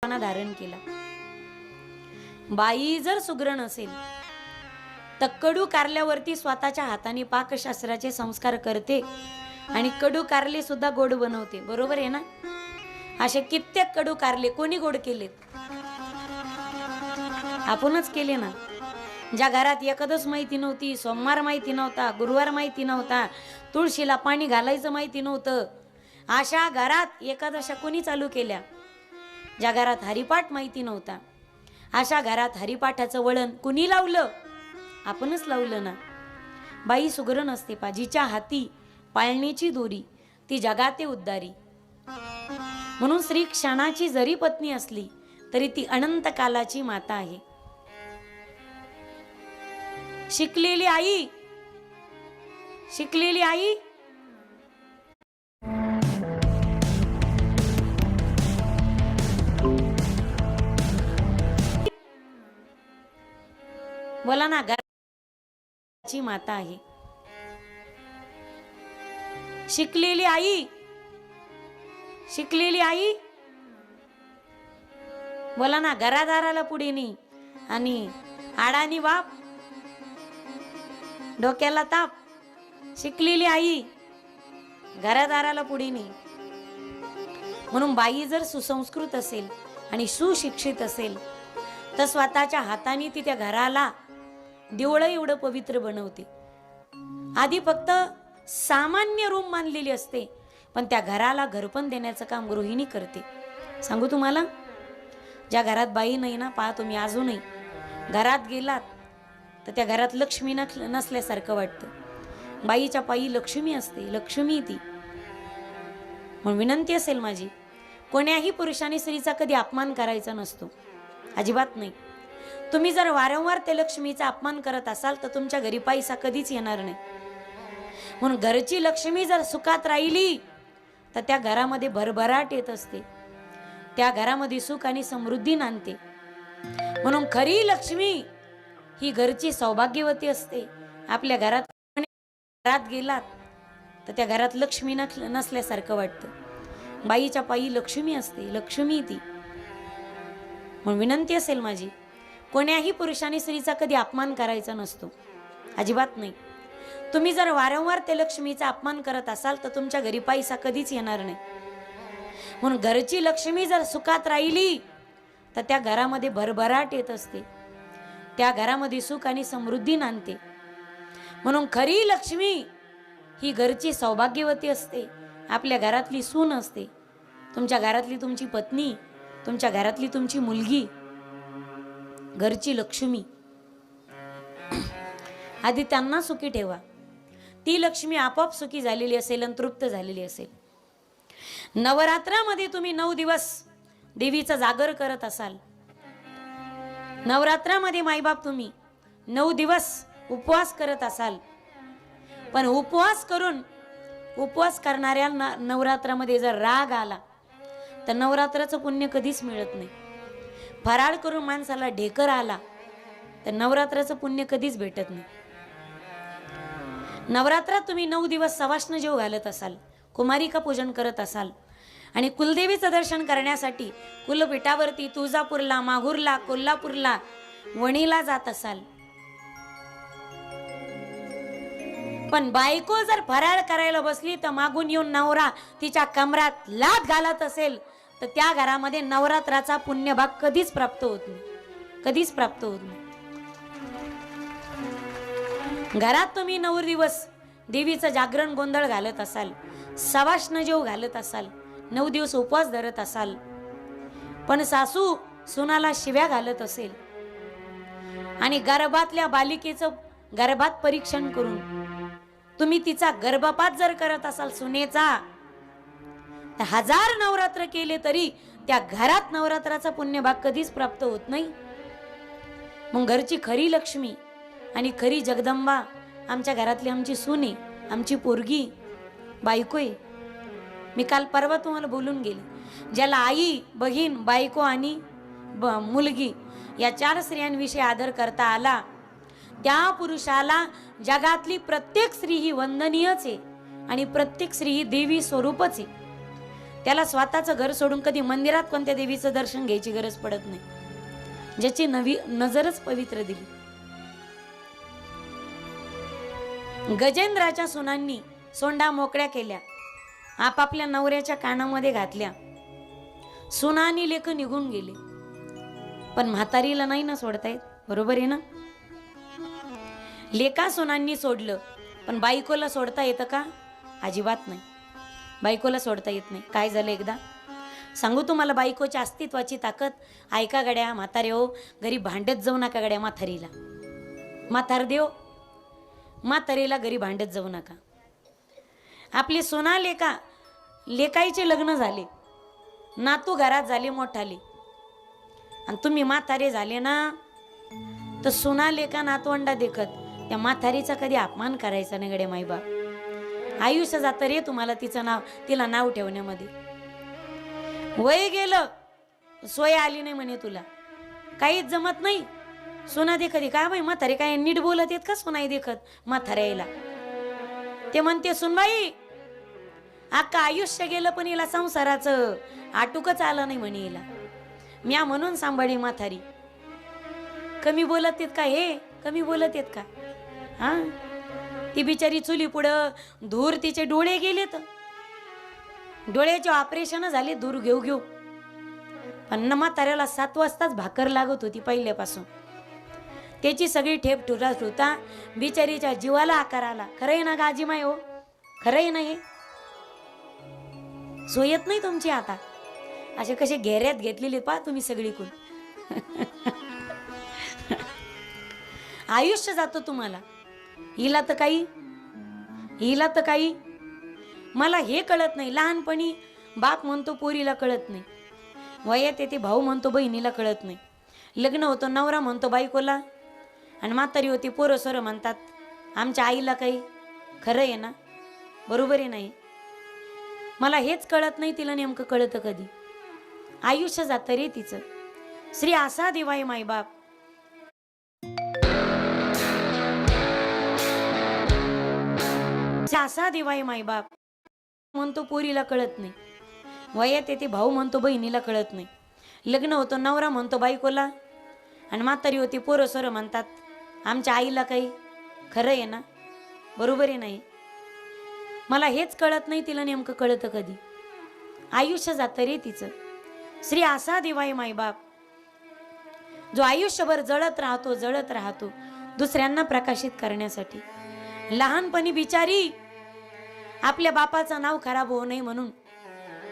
रूपाने धारण केला। बाई जर सुगरण असेल तर कडू कारल्यावरती स्वतःच्या हाताने पाकशास्त्राचे संस्कार करते आणि कडू कारले सुद्धा गोड बनवते, बरोबर आहे ना? असे कित्येक कडू कारले कोणी गोड केलेत? आपणच केले ना। ज्या घरात एकादश माहिती नव्हती, सोमवार माहिती नव्हता, गुरुवार माहिती नव्हता, तुळशीला पाणी घालायचं माहिती नव्हतं, अशा घरात एकादशा कोणी चालू केल्या? ज्या घरात हरिपाठ माहिती नव्हता अशा घरात हरिपाठाचं वळण कुणी लावलं? आपणच लावलं ना। बाई सुगरण असते पा, जिच्या हाती पाळणीची दोरी ती जगाते उद्धारी। म्हणून श्री क्षणाची जरी पत्नी असली तरी ती अनंत कालाची माता आहे। शिकलेली आई, शिकलेली आई बोला ना, घराची माता आहे। शिकलेली आई, शिकलेली आई बोला ना, घरादाराला पुढे नाही आणि आडानी बाप, डोक्याला ताप। शिकलेली आई घरादाराला पुढे नाही। म्हणून बाई जर सुसंस्कृत असेल आणि सुशिक्षित असेल तर स्वतःच्या हाताने ती त्या घराला देवळं एवढं पवित्र बनवते। आधी फक्त सामान्य रूम मानलेली असते, पण त्या घराला घरपण देण्याचं काम गृहिणी करते। सांगू तुम्हाला, ज्या घरात बाई नाही ना, पहा तुम्ही अजूनही घरात गेलात तर त्या घरात लक्ष्मी नसल्यासारखं वाटतं। बाईच्या पायी लक्ष्मी असते, लक्ष्मी ती। म्हणून विनंती असेल माझी, कोण्याही पुरुषाने स्त्रीचा कधी अपमान करायचा नसतो, अजिबात नाही। तुम्ही जर वारंवार त्या लक्ष्मीचा अपमान करत असाल तर तुमच्या घरी पैसा कधीच येणार नाही। म्हणून घरची लक्ष्मी जर सुखात राहिली तर त्या घरामध्ये भरभराट येत असते, त्या घरामध्ये सुख आणि समृद्धी नांदते। म्हणून खरी लक्ष्मी ही घरची सौभाग्यवती असते। आपल्या घरात गेलात तर त्या घरात लक्ष्मी नसल्यासारखं वाटतं। बाईच्या पायी लक्ष्मी असते, लक्ष्मी ती। म्हणून विनंती असेल माझी, कोण्याही पुरुषाने स्त्रीचा कधी अपमान करायचा नसतो, अजिबात नाही। तुम्ही जर वारंवार त्या लक्ष्मीचा अपमान करत असाल तर तुमच्या घरी पैसा कधीच येणार नाही। म्हणून घरची लक्ष्मी जर सुखात राहिली तर त्या घरामध्ये भरभराट येत असते, त्या घरामध्ये सुख आणि समृद्धी नांदते। म्हणून खरी लक्ष्मी ही घरची सौभाग्यवती असते, आपल्या घरातली सून असते, तुमच्या घरातली तुमची पत्नी, तुमच्या घरातली तुमची मुलगी, घरची लक्ष्मी। आधी त्यांना सुखी ठेवा, ती लक्ष्मी आपोआप सुखी झालेली असेल आणि तृप्त झालेली असेल। नवरात्रामध्ये तुम्ही 9 दिवस देवीचा जागर करत असाल, नवरात्रामध्ये मायबाप तुम्ही 9 दिवस उपवास करत असाल, पण उपवास करणाऱ्या नवरात्रामध्ये जर राग आला तर नवरात्राचं पुण्य कधीच मिळत नाही। फराळ करून माणसाला ढेकर आला तर नवरात्राचं पुण्य कधीच भेटत नाही। नवरात्रात तुम्ही 9 दिवस सवाष्ण जेव घालत असाल, कुमारिका पूजन करत असाल आणि कुलदेवीचं दर्शन करण्यासाठी कुलपीठावरती तुळजापूरला, माहूरला, कोल्हापूरला, वणीला जात असाल, पण बायको जर फराळ करायला बसली तर मागून येऊन नवरा तिच्या कमरात लाथ घालत असेल तर त्या घरामध्ये नवरात्राचा पुण्यभाग कधीच प्राप्त होत नाही, कधीच प्राप्त होत नाही। घरात तुम्ही 9 दिवस देवीचं जागरण गोंधळ घालत असाल, सवाष्ण जेव घालत असाल, 9 दिवस उपवास धरत असाल, पण सासू सुनाला शिव्या घालत असेल आणि गर्भातल्या बालिकेचं गर्भात परीक्षण करून तुम्ही तिचा गर्भपात जर करत असाल सुनेचा, तर 1000 नवरात्र केले तरी त्या घरात नवरात्राचा पुण्यभाग कधीच प्राप्त होत नाही। मग घरची खरी लक्ष्मी आणि खरी जगदंबा आमच्या घरातली आमची सुने, आमची पोरगी, बायको आहे। मी काल परवा तुम्हाला बोलून गेले, ज्याला आई, बहीण, बायको आणि मुलगी या 4 स्त्रियांविषयी आदर करता आला त्या पुरुषाला जगातली प्रत्येक स्त्री ही वंदनीयच आहे आणि प्रत्येक स्त्री ही देवी स्वरूपच आहे। त्याला स्वतःचं घर सोडून कधी मंदिरात कोणत्या देवीचं दर्शन घ्यायची गरज पडत नाही, ज्याची नजरच पवित्र दिली. गजेंद्राच्या सुनांनी सोंडा मोकळ्या केल्या, आपापल्या नवऱ्याच्या कानामध्ये घातल्या. सुनानी लेक निघून गेले, पण म्हातारीला नाही ना सोडता येत, बरोबर आहे ना. लेका सुनांनी सोडलं, पण बायकोला सोडता येतं का? अजिबात नाही, बायकोला सोडता येत नाही. काय झालं एकदा सांगू तुम्हाला बायकोच्या अस्तित्वाची ताकद. ऐका गड्या म्हातारे हो, घरी भांडत जाऊ नका गड्या म्हातारीला. म्हातार देव म्हातारीला घरी भांडत जाऊ नका. आपली सोना लेकाईचे लग्न झाले, नातू घरात झाले मोठाले, आणि तुम्ही म्हातारे झाले ना, तर सोना लेका नातवंडा देखत त्या म्हातारीचा कधी अपमान करायचा नाही गडे माईबाप. आयुष्य जातं रे तुम्हाला तिला नाव ठेवण्यामध्ये. वय गेलं, सोय आली नाही म्हणे तुला, काहीच जमत नाही. सोना देखत काय बाई म्हातारे काय नीट बोलत येत का सोनाई देखत म्हाताऱ्याला. ते म्हणते सुनबाई अख्खा आयुष्य गेलं पण हिला संसाराचं आटूकच आलं नाही म्हणे हिला. म्या म्हणून सांभाळी म्हातारी. कमी बोलत येत का हे, कमी बोलत येत का? हा, ती बिचारी चुली पुढं धूर, तिचे डोळे गेले, तर डोळ्याचे ऑपरेशन झाले धूर घेऊ घेऊ. पण म्हाताऱ्याला 7 वाजताच भाकर लागत होती पहिल्यापासून. त्याची सगळी ठेप ठुता बिचारीच्या जीवाला आकार आला. खरंय ना गाजी माय हो, खरंय ना. हे सोयत नाही तुमची आता. असे कसे घेऱ्यात घेतलेले पहा तुम्ही सगळीकडून. आयुष्य जातो तुम्हाला. हिला तर काही मला हे कळत नाही. लहानपणी बाप म्हणतो पोरीला कळत नाही, वयात येते भाऊ म्हणतो बहिणीला कळत नाही, लग्न होतं नवरा म्हणतो बायकोला, आणि म्हातारी होती पोरं सोरं म्हणतात आमच्या आईला काही. खरं आहे ना, बरोबर आहे नाही. मला हेच कळत नाही, तिला नेमकं कळतं कधी. आयुष्य जातं रे तिचं. श्री आसा देवाय मायबाप. आसा देवाय मायबाप म्हणतो पोरीला कळत नाही, वयात येते भाऊ म्हणतो बहिणीला कळत नाही, लग्न होतं नवरा म्हणतो बायकोला, आणि म्हातारी होती पोरं सोरं म्हणतात आमच्या आईला काही. खरं आहे ना, बरोबर आहे नाही. मला हेच कळत नाही, तिला नेमकं कळतं कधी. आयुष्य जातं रे तिचं. श्री आसा देवाय मायबाप. जो आयुष्यभर जळत राहतो दुसऱ्यांना प्रकाशित करण्यासाठी. लहानपणी बिचारी आपल्या बापाचं नाव खराब होऊ नये म्हणून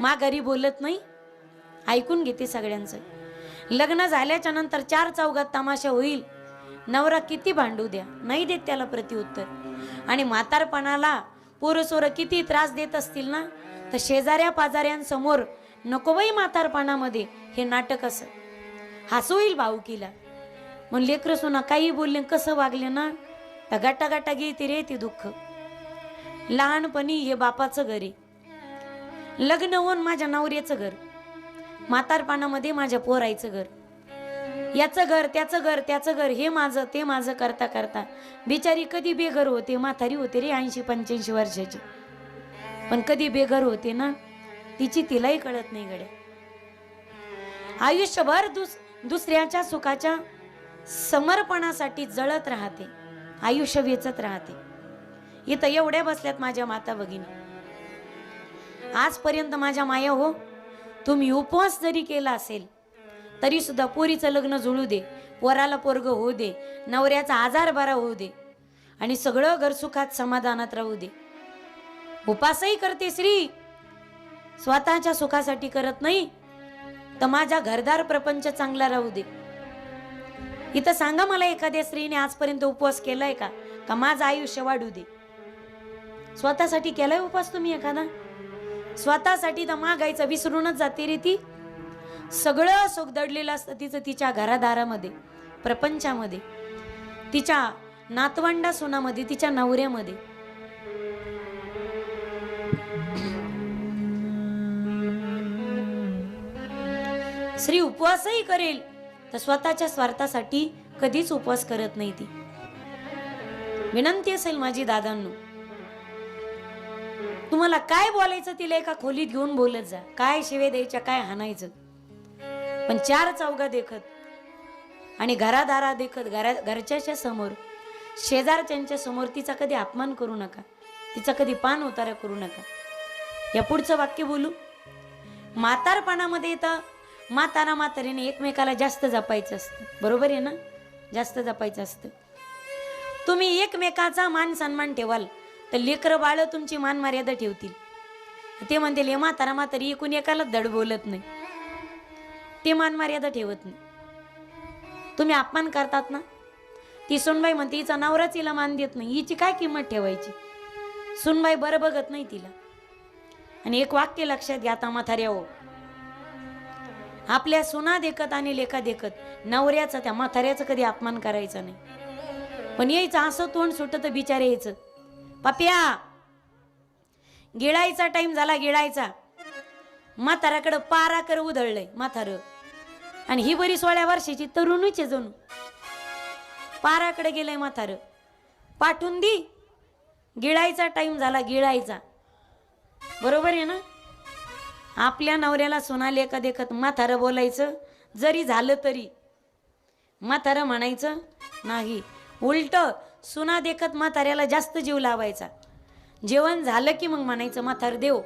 माघारी बोलत नाही, ऐकून घेते सगळ्यांचं. लग्न झाल्याच्या नंतर 4 चौघात तमाशा होईल, नवरा किती भांडू द्या नाही देत त्याला प्रत्युत्तर. आणि म्हातारपणाला पोरं सोरं किती त्रास देत असतील ना, तर शेजाऱ्या पाजाऱ्यांसमोर नको बाई म्हातारपणामध्ये हे नाटक. असं हसू येईल भाऊकीला. मग लेकरं सुना काही बोलले कसं वागले ना, तर गाटा घेते रे ते दुःख. लहानपणी हे बापाचं घर आहे, लग्न होऊन माझ्या नवऱ्याचं घर, म्हातारपणामध्ये माझ्या पोरायचं घर, याचं घर त्याचं घर, हे माझं ते माझं करता करता बिचारी कधी बेघर होते. म्हातारी होते रे 80-85 वर्षाची, पण कधी बेघर होते ना, तिलाही कळत नाही गड्या. आयुष्यभर दुसऱ्याच्या सुखाच्या समर्पणासाठी जळत राहते, आयुष्य वेचत राहते. इथं एवढ्या बसल्यात माझ्या माता भगिनी. आजपर्यंत माझ्या माया हो, तुम्ही उपवास जरी केला असेल तरी सुद्धा पोरीचं लग्न जुळू दे, पोराला पोरग होऊ दे, नवऱ्याचा आजार बरा होऊ दे, आणि सगळं घर सुखात समाधानात राहू दे. उपासही करते श्री, स्वतःच्या सुखासाठी करत नाही, तर माझा घरदार प्रपंच चांगला राहू दे. इथं सांगा मला एखाद्या स्त्रीने आजपर्यंत उपवास केलाय का माझं आयुष्य वाढू दे? स्वतःसाठी केलाय उपवास तुम्ही एखादा? स्वतःसाठी तर मागायचं विसरूनच जाते रे ती. सगळं सुख दडलेलं असतं तिचं तिच्या घरादारामध्ये, प्रपंचामध्ये, तिच्या नातवंडा सुनामध्ये, तिच्या नवऱ्यामध्ये. स्त्री उपवासही करेल तर स्वतःच्या स्वार्थासाठी कधीच उपवास करत नाही ती. विनंती असेल माझी दादांनो, तुम्हाला काय बोलायचं तिला एका खोलीत घेऊन बोलत जा, काय शिवे द्यायच्या, काय हाणायचं, पण चार चौघा देखत आणि घरादारा देखत, घरच्याच्या समोर, शेजारच्यांच्या समोर तिचा कधी अपमान करू नका, तिचा कधी पान उतारा करू नका. या पुढचं वाक्य बोलू. म्हातारपणामध्ये तर म्हातारा म्हातारीने एकमेकाला जास्त जपायचं असतं, बरोबर आहे ना, जास्त जपायचं असतं. तुम्ही एकमेकाचा मान सन्मान ठेवाल तर लेकरं बाळ तुमची मान मर्यादा ठेवतील. ते म्हणतील हे म्हातारा म्हातारी एकूण एकाला धड बोलत नाही, ते मान मर्यादा ठेवत नाही. तुम्ही अपमान करतात ना, ती सुनबाई म्हणते हिचा नवराच हिला मान देत नाही, हिची काय किंमत ठेवायची. सुनबाई बरं बघत नाही तिला. आणि एक वाक्य लक्षात घ्या आता म्हाताऱ्या हो, आपल्या सुना देखत आणि लेखा देखत नवऱ्याचा त्या म्हाताऱ्याचा कधी अपमान करायचा नाही. पण यायचं असं तोंड सुटत बिचारे यायचं, पाप्या गिळायचा टाइम झाला, गिळायचा. म्हाताऱ्याकडं पाराकर उधळलंय म्हातार, आणि ही बरी 16 वर्षाची तरुणीच आहे जणू. पाराकडे गेलंय म्हातार, पाठवून दी, गिळायचा टाइम झाला, गिळायचा. बरोबर आहे ना. आपल्या नवऱ्याला सुना लेका देखत म्हातारं बोलायचं, जरी झालं तरी म्हातारं म्हणायचं नाही. उलट सुना देखत म्हाताऱ्याला जास्त जीव लावायचा. जेवण झालं की मग म्हणायचं म्हातार देव.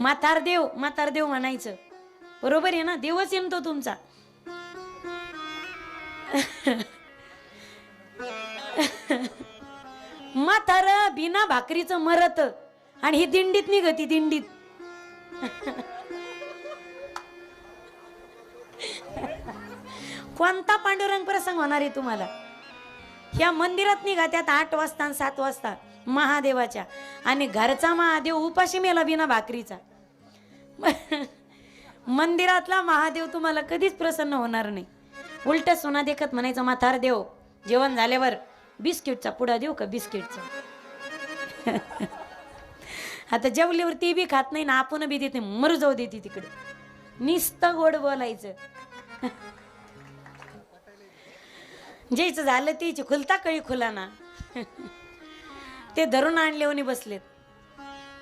म्हातार देव, म्हातार देव म्हणायचं. बरोबर आहे ना, देवच येतो तुमचा. म्हातार बिना भाकरीचं मरत आणि ही दिंडीत निघती, दिंडीत. कोणता पांडुरंग प्रसंग होणार आहे तुम्हाला. ह्या मंदिरात निघा त्यात 8 वाजता आणि 7 वाजता महादेवाच्या, आणि घरचा महादेव उपाशी मेला बिना भाकरीचा. मंदिरातला महादेव तुम्हाला कधीच प्रसन्न होणार नाही. उलट सोना देखत म्हणायचं म्हातार देव, जेवण झाल्यावर बिस्किटचा पुडा देऊ का, बिस्किटचा. आता जेवल्यावर ती बी खात नाही ना, आपण बी देत नाही, मरू जाऊ देते तिकडे. नुसतं गोड बोलायचं. ज्याचं झालं तिची खुलता कळी खुलाना. ते धरून आणलेवणी बसलेत.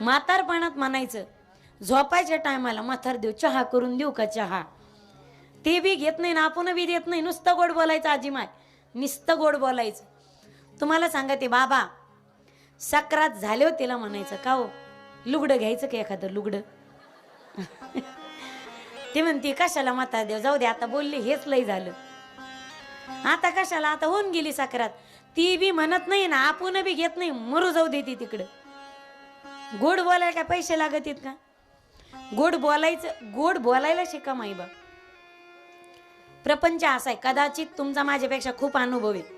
म्हातारपणात म्हणायचं झोपायच्या टायमाला म्हातार देव चहा करून देऊ का, चहा. ते बी घेत नाही ना, आपण बी देत नाही, नुसतं गोड बोलायचं. आजी माय नुसतं गोड बोलायचं. तुम्हाला सांगते बाबा, सक्रात झाले हो तिला म्हणायचं का हो, लुगडं घ्यायचं का एखादं लुगडं. ते म्हणते कशाला म्हातार देव, जाऊ दे आता बोलले हेच लय झालं, आता कशाला, आता होऊन गेली सक्रात. ती बी म्हणत नाही ना, आपण बी घेत नाही, मरू जाऊ देते तिकडं. गोड बोलायला काय पैसे लागत आहेत का. गोड बोलायचं, गोड बोलायला शिका माईबा. प्रपंच असा आहे, कदाचित तुमचा माझ्यापेक्षा खूप अनुभव आहे.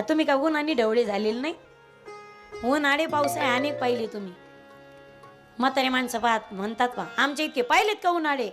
तुम्ही का उन्हाने ढवळे झालेले नाही. उन्हाळे पाऊस आहे अनेक पाहिले तुम्ही. म्हातारे माणसं पाहत म्हणतात पहा, आमच्या इतके पाहिलेत का उन्हाळे.